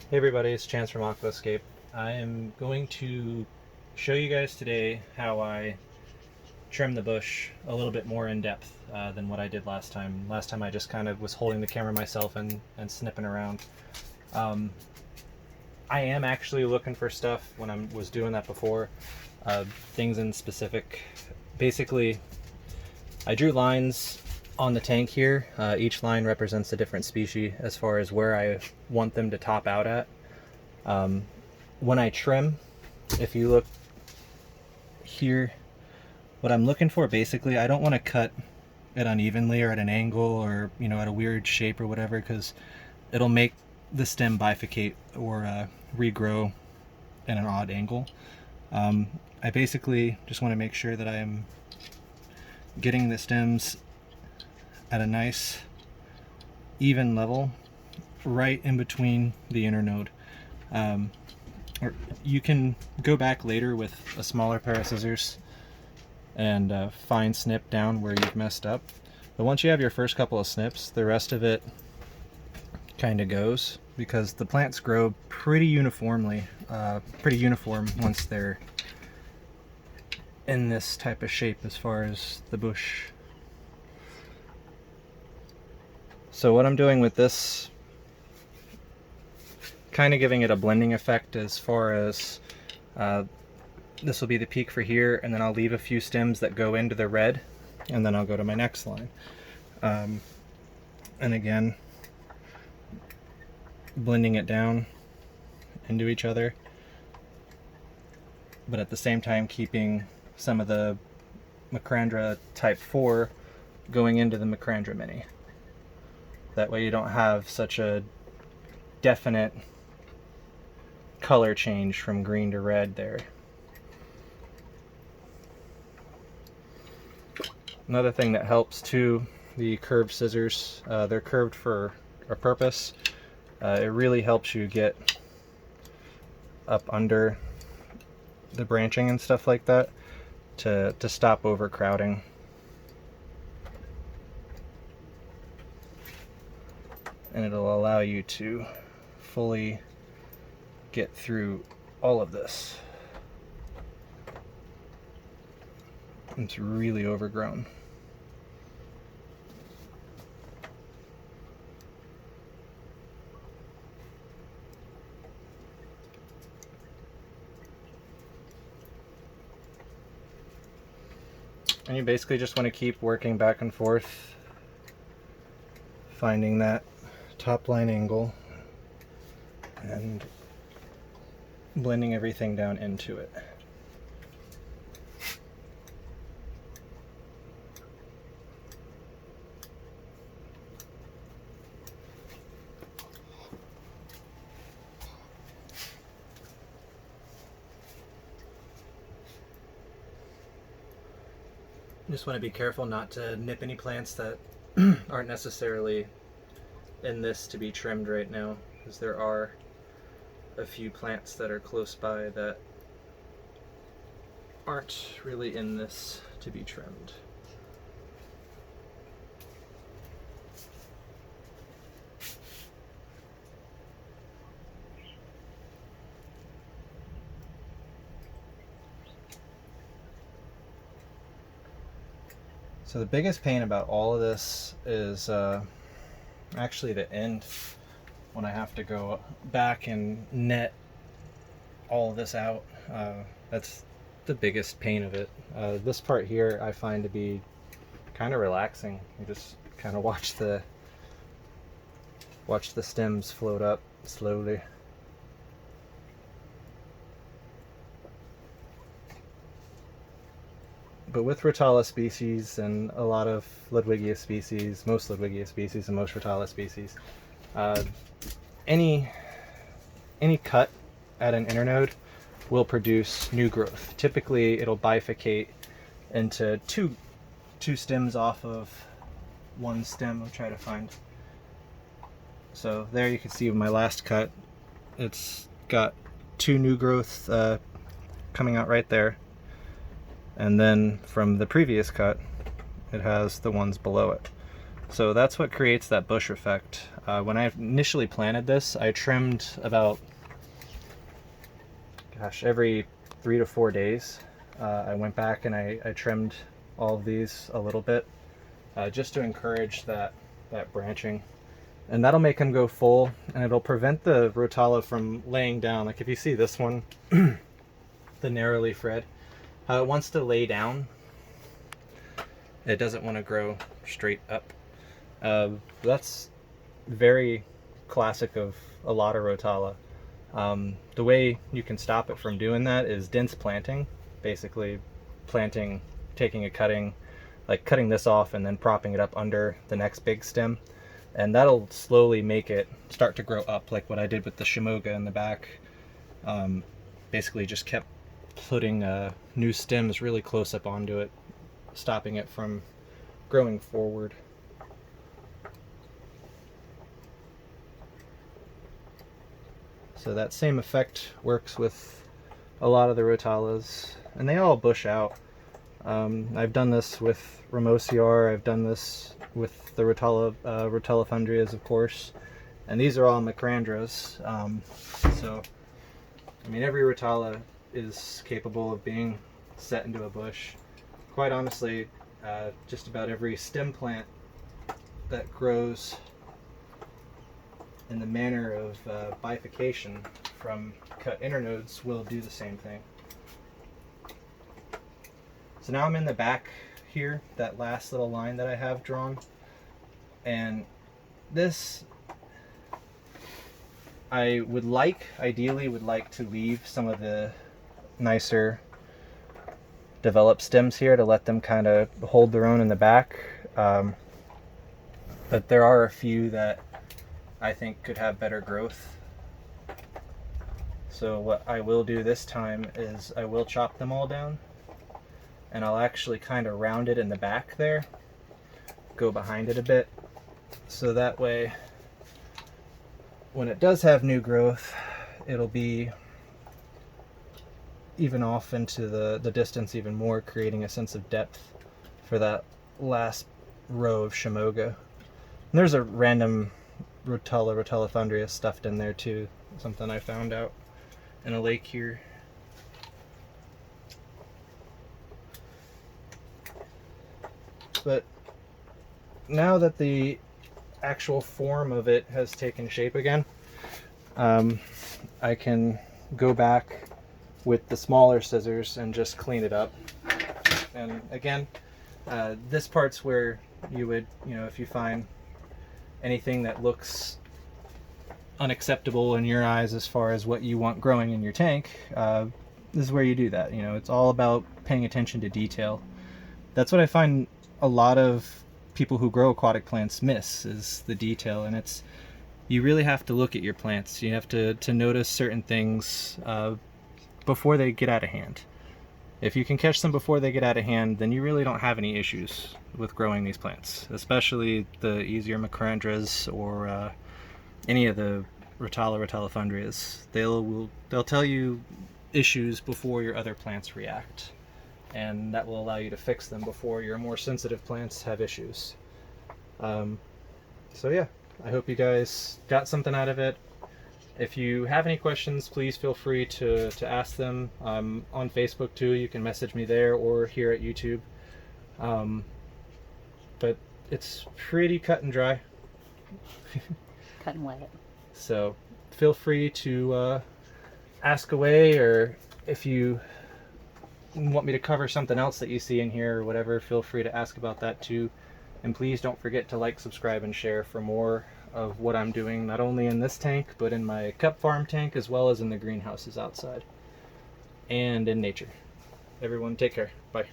Hey everybody, it's Chance from Aquascape. I am going to show you guys today how I trim the bush a little bit more in depth than what I did last time. Last time I just kind of was holding the camera myself and snipping around. Um, I am actually looking for stuff when I was doing that before, things in specific. Basically, I drew lines on the tank here. Each line represents a different species as far as where I want them to top out at. When I trim, if you look here, what I'm looking for basically, I don't want to cut it unevenly or at an angle or at a weird shape or whatever, because it'll make the stem bifurcate or regrow in an odd angle. I basically just want to make sure that I'm getting the stems at a nice even level right in between the internode. Or you can go back later with a smaller pair of scissors and fine snip down where you've messed up. But once you have your first couple of snips, the rest of it kind of goes, because the plants grow pretty uniform once they're in this type of shape as far as the bush. So what I'm doing with this, kind of giving it a blending effect as far as this will be the peak for here, and then I'll leave a few stems that go into the red, and then I'll go to my next line. And again, blending it down into each other, but at the same time keeping some of the Macrandra type 4 going into the Macrandra mini. That way you don't have such a definite color change from green to red there. Another thing that helps too, the curved scissors, they're curved for a purpose. It really helps you get up under the branching and stuff like that to stop overcrowding. And it'll allow you to fully get through all of this. It's really overgrown. And you basically just want to keep working back and forth, finding that top line angle and blending everything down into it. Just want to be careful not to nip any plants that aren't necessarily in this to be trimmed right now, because there are a few plants that are close by that aren't really in this to be trimmed. So the biggest pain about all of this is actually the end, when I have to go back and net all of this out. That's the biggest pain of it. This part here I find to be kind of relaxing. You just kind of watch the stems float up slowly. But with Rotala species and a lot of Ludwigia species, most Ludwigia species and most Rotala species, any cut at an internode will produce new growth. Typically it'll bifurcate into two stems off of one stem. I'll try to find. So there you can see my last cut. It's got two new growth coming out right there. And then from the previous cut, it has the ones below it. So that's what creates that bush effect. When I initially planted this, I trimmed about, gosh, every 3 to 4 days. I went back and I trimmed all of these a little bit, just to encourage that branching. And that'll make them go full, and it'll prevent the Rotala from laying down. Like if you see this one, the narrow leaf red, how it wants to lay down. It doesn't want to grow straight up. That's very classic of a lot of Rotala. The way you can stop it from doing that is dense planting. Basically planting, taking a cutting, like cutting this off and then propping it up under the next big stem. And that'll slowly make it start to grow up, like what I did with the Shimoga in the back. Basically just kept putting new stems really close up onto it, stopping it from growing forward. So that same effect works with a lot of the Rotalas, and they all bush out. I've done this with Ramosiar, I've done this with the Rotala fundrias, of course, and these are all Macrandras. So, I mean, every Rotala is capable of being set into a bush. Quite honestly, just about every stem plant that grows in the manner of bifurcation from cut internodes will do the same thing. So now I'm in the back here, that last little line that I have drawn, and this I would ideally would like to leave some of the nicer developed stems here to let them kind of hold their own in the back, but there are a few that I think could have better growth. So what I will do this time is I will chop them all down, and I'll actually kind of round it in the back there, go behind it a bit, so that way when it does have new growth, it'll be even off into the distance even more, creating a sense of depth for that last row of Shimoga. And there's a random Rotala fundria stuffed in there too, something I found out in a lake here. But now that the actual form of it has taken shape again, I can go back with the smaller scissors and just clean it up. And again, this part's where you would, if you find anything that looks unacceptable in your eyes as far as what you want growing in your tank, this is where you do that. It's all about paying attention to detail. That's what I find a lot of people who grow aquatic plants miss, is the detail. And you really have to look at your plants. You have to notice certain things before they get out of hand. If you can catch them before they get out of hand, then you really don't have any issues with growing these plants, especially the easier Macrandras or any of the Rotala fundrias. They'll tell you issues before your other plants react, and that will allow you to fix them before your more sensitive plants have issues. So yeah, I hope you guys got something out of it. If you have any questions, please feel free to ask them. I'm on Facebook too. You can message me there or here at YouTube. But it's pretty cut and dry. Cut and wet. So feel free to ask away, or if you want me to cover something else that you see in here or whatever, feel free to ask about that too. And please don't forget to like, subscribe, and share for more of what I'm doing, not only in this tank, but in my cup farm tank, as well as in the greenhouses outside and in nature. Everyone take care. Bye.